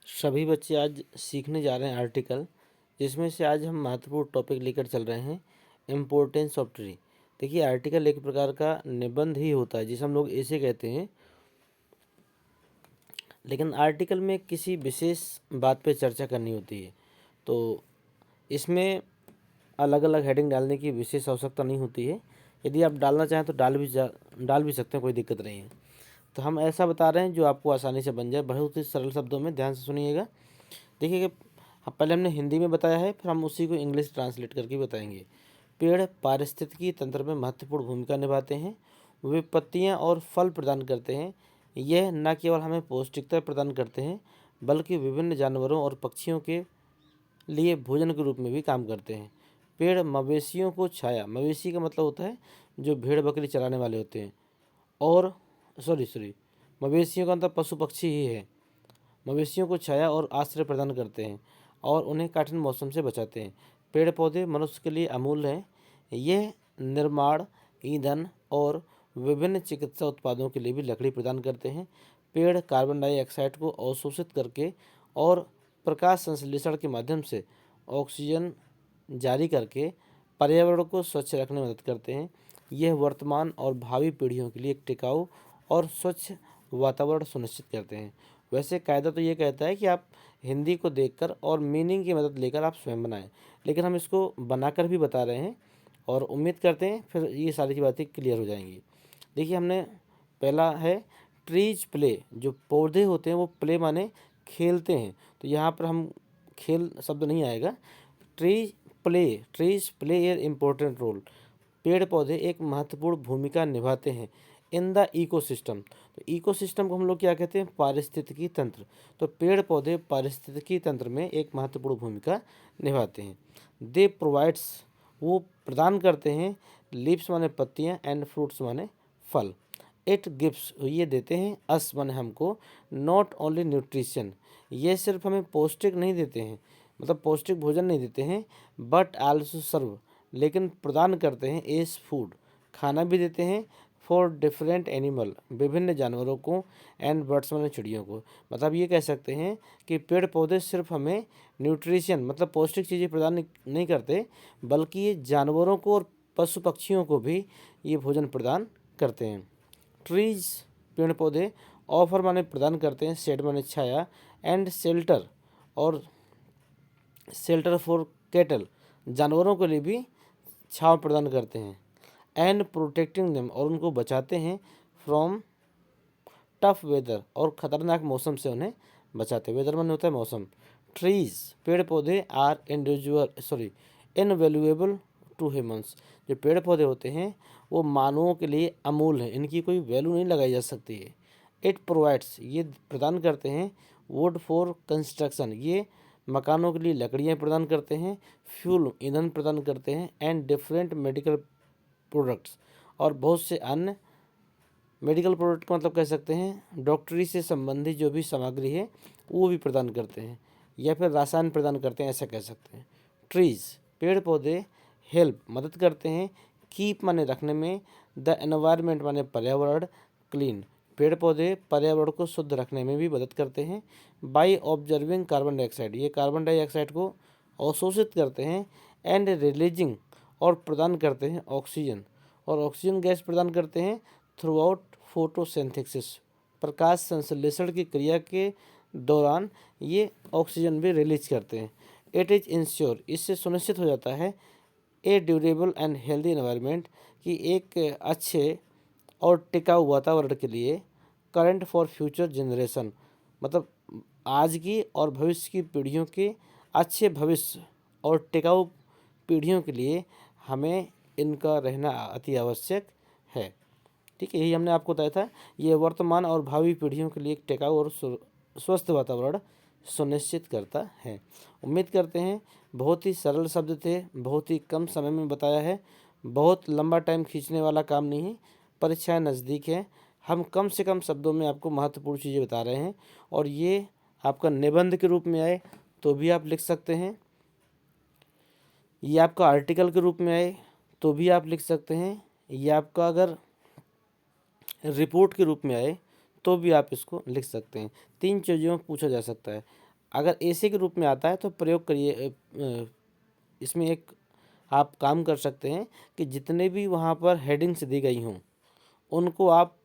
सभी बच्चे आज सीखने जा रहे हैं आर्टिकल, जिसमें से आज हम महत्वपूर्ण टॉपिक लेकर चल रहे हैं इम्पोर्टेंस ऑफ ट्री। देखिए, आर्टिकल एक प्रकार का निबंध ही होता है जिसे हम लोग ऐसे कहते हैं, लेकिन आर्टिकल में किसी विशेष बात पे चर्चा करनी होती है, तो इसमें अलग अलग हेडिंग डालने की विशेष आवश्यकता नहीं होती है। यदि आप डालना चाहें तो डाल भी सकते हैं, कोई दिक्कत नहीं है। तो हम ऐसा बता रहे हैं जो आपको आसानी से बन जाए, बहुत ही सरल शब्दों में। ध्यान से सुनिएगा। देखिए कि पहले हमने हिंदी में बताया है, फिर हम उसी को इंग्लिश ट्रांसलेट करके बताएंगे। पेड़ पारिस्थितिकी तंत्र में महत्वपूर्ण भूमिका निभाते हैं। वे पत्तियां और फल प्रदान करते हैं। यह न केवल हमें पौष्टिकता प्रदान करते हैं, बल्कि विभिन्न जानवरों और पक्षियों के लिए भोजन के रूप में भी काम करते हैं। पेड़ मवेशियों को छाया, मवेशी का मतलब होता है जो भेड़ बकरी चराने वाले होते हैं, और सॉरी मवेशियों का मतलब पशु पक्षी ही है। मवेशियों को छाया और आश्रय प्रदान करते हैं और उन्हें कठिन मौसम से बचाते हैं। पेड़ पौधे मनुष्य के लिए अमूल्य हैं। यह निर्माण, ईंधन और विभिन्न चिकित्सा उत्पादों के लिए भी लकड़ी प्रदान करते हैं। पेड़ कार्बन डाइऑक्साइड को अवशोषित करके और प्रकाश संश्लेषण के माध्यम से ऑक्सीजन जारी करके पर्यावरण को स्वच्छ रखने में मदद करते हैं। यह वर्तमान और भावी पीढ़ियों के लिए एक टिकाऊ और स्वच्छ वातावरण सुनिश्चित करते हैं। वैसे कायदा तो ये कहता है कि आप हिंदी को देखकर और मीनिंग की मदद लेकर आप स्वयं बनाएं, लेकिन हम इसको बनाकर भी बता रहे हैं और उम्मीद करते हैं फिर ये सारी बातें क्लियर हो जाएंगी। देखिए, हमने पहला है ट्रीज प्ले। जो पौधे होते हैं वो प्ले माने खेलते हैं, तो यहाँ पर हम खेल शब्द नहीं आएगा। Trees play a important role. पेड़ पौधे एक महत्वपूर्ण भूमिका निभाते हैं इन द इकोसिस्टम। तो इकोसिस्टम को हम लोग क्या कहते हैं? पारिस्थितिकी तंत्र। तो पेड़ पौधे पारिस्थितिकी तंत्र में एक महत्वपूर्ण भूमिका निभाते हैं। दे प्रोवाइड्स, वो प्रदान करते हैं। लीव्स माने पत्तियां, एंड फ्रूट्स माने फल। इट गिव्स, ये देते हैं। अस माने हमको। नॉट ओनली न्यूट्रिशन, ये सिर्फ हमें पौष्टिक नहीं देते हैं, मतलब पौष्टिक भोजन नहीं देते हैं, बट आल्सो सर्व, लेकिन प्रदान करते हैं एज फूड, खाना भी देते हैं। फॉर डिफरेंट एनिमल, विभिन्न जानवरों को। एंड बर्ड्स माने चिड़ियों को। मतलब ये कह सकते हैं कि पेड़ पौधे सिर्फ हमें न्यूट्रिशन मतलब पौष्टिक चीज़ें प्रदान नहीं करते, बल्कि ये जानवरों को और पशु पक्षियों को भी ये भोजन प्रदान करते हैं। ट्रीज, पेड़ पौधे। ऑफर माने प्रदान करते हैं। शेड माने छाया। एंड शेल्टर, और शेल्टर फॉर कैटल, जानवरों के लिए भी छांव प्रदान करते हैं। एंड प्रोटेक्टिंग देम, और उनको बचाते हैं। फ्रॉम टफ वेदर, और ख़तरनाक मौसम से उन्हें बचाते हैं। वेदर माने होता है मौसम। ट्रीज, पेड़ पौधे। आर इनवैल्यूएबल टू ह्यूमंस, जो पेड़ पौधे होते हैं वो मानवों के लिए अमूल्य हैं, इनकी कोई वैल्यू नहीं लगाई जा सकती है। इट प्रोवाइड्स, ये प्रदान करते हैं। वुड फॉर कंस्ट्रक्शन, ये मकानों के लिए लकड़ियाँ प्रदान करते हैं। फ्यूल, ईंधन प्रदान करते हैं। एंड डिफरेंट मेडिकल प्रोडक्ट्स, और बहुत से अन्य मेडिकल प्रोडक्ट का मतलब कह सकते हैं डॉक्टरी से संबंधित जो भी सामग्री है वो भी प्रदान करते हैं, या फिर रसायन प्रदान करते हैं, ऐसा कह सकते हैं। ट्रीज, पेड़ पौधे। हेल्प, मदद करते हैं। कीप माने रखने में। द एनवायरनमेंट माने पर्यावरण। क्लीन, पेड़ पौधे पर्यावरण को शुद्ध रखने में भी मदद करते हैं। बाई ऑब्जर्विंग कार्बन डाइऑक्साइड, ये कार्बन डाइऑक्साइड को अवशोषित करते हैं। एंड रिलीजिंग, और प्रदान करते हैं ऑक्सीजन, और ऑक्सीजन गैस प्रदान करते हैं। थ्रू आउट फोटोसिंथेसिस, प्रकाश संश्लेषण की क्रिया के दौरान ये ऑक्सीजन भी रिलीज करते हैं। इट इज़ इंश्योर, इससे सुनिश्चित हो जाता है। ए ड्यूरेबल एंड हेल्दी एनवायरनमेंट, कि एक अच्छे और टिकाऊ वातावरण के लिए। करंट फॉर फ्यूचर जनरेशन, मतलब आज की और भविष्य की पीढ़ियों के अच्छे भविष्य और टिकाऊ पीढ़ियों के लिए हमें इनका रहना अति आवश्यक है। ठीक है, यही हमने आपको बताया था। ये वर्तमान और भावी पीढ़ियों के लिए एक टिकाऊ और स्वस्थ वातावरण सुनिश्चित करता है। उम्मीद करते हैं बहुत ही सरल शब्द थे, बहुत ही कम समय में बताया है, बहुत लंबा टाइम खींचने वाला काम नहीं है। परीक्षाएं नज़दीक है, हम कम से कम शब्दों में आपको महत्वपूर्ण चीज़ें बता रहे हैं, और ये आपका निबंध के रूप में आए तो भी आप लिख सकते हैं, ये आपका आर्टिकल के रूप में आए तो भी आप लिख सकते हैं, ये आपका अगर रिपोर्ट के रूप में आए तो भी आप इसको लिख सकते हैं। तीन चीज़ों में पूछा जा सकता है। अगर ऐसे के रूप में आता है तो प्रयोग करिए। इसमें एक आप काम कर सकते हैं कि जितने भी वहाँ पर हेडिंग्स दी गई हों उनको आप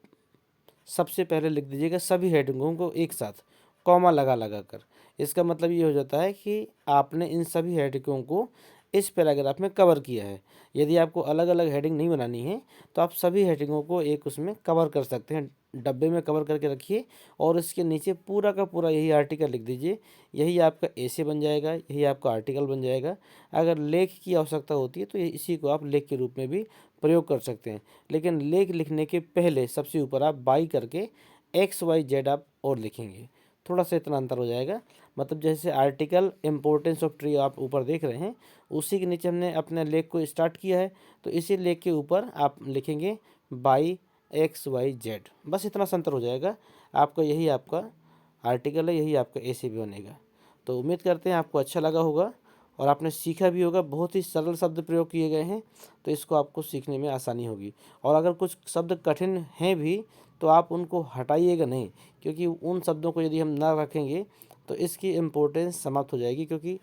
सबसे पहले लिख दीजिएगा, सभी हेडिंगों को एक साथ कॉमा लगा लगा कर। इसका मतलब ये हो जाता है कि आपने इन सभी हेडिंगों को इस पैराग्राफ में कवर किया है। यदि आपको अलग अलग हेडिंग नहीं बनानी है तो आप सभी हेडिंगों को एक उसमें कवर कर सकते हैं, डब्बे में कवर करके रखिए और इसके नीचे पूरा का पूरा यही आर्टिकल लिख दीजिए। यही आपका ऐसे बन जाएगा, यही आपका आर्टिकल बन जाएगा। अगर लेख की आवश्यकता होती है तो इसी को आप लेख के रूप में भी प्रयोग कर सकते हैं। लेकिन लेख लिखने के पहले सबसे ऊपर आप बाई करके XYZ आप और लिखेंगे, थोड़ा सा इतना अंतर हो जाएगा। मतलब जैसे आर्टिकल इम्पोर्टेंस ऑफ ट्री आप ऊपर देख रहे हैं, उसी के नीचे हमने अपने लेख को स्टार्ट किया है, तो इसी लेख के ऊपर आप लिखेंगे बाई XYZ। बस इतना सा अंतर हो जाएगा। आपका यही आपका आर्टिकल है, यही आपका ऐसे भी बनेगा। तो उम्मीद करते हैं आपको अच्छा लगा होगा और आपने सीखा भी होगा। बहुत ही सरल शब्द प्रयोग किए गए हैं, तो इसको आपको सीखने में आसानी होगी। और अगर कुछ शब्द कठिन हैं भी तो आप उनको हटाइएगा नहीं, क्योंकि उन शब्दों को यदि हम ना रखेंगे तो इसकी इम्पोर्टेंस समाप्त हो जाएगी, क्योंकि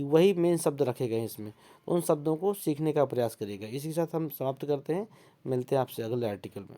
वही मेन शब्द रखे गए हैं इसमें। उन शब्दों को सीखने का प्रयास करिएगा। इसी के साथ हम समाप्त करते हैं, मिलते हैं आपसे अगले आर्टिकल में।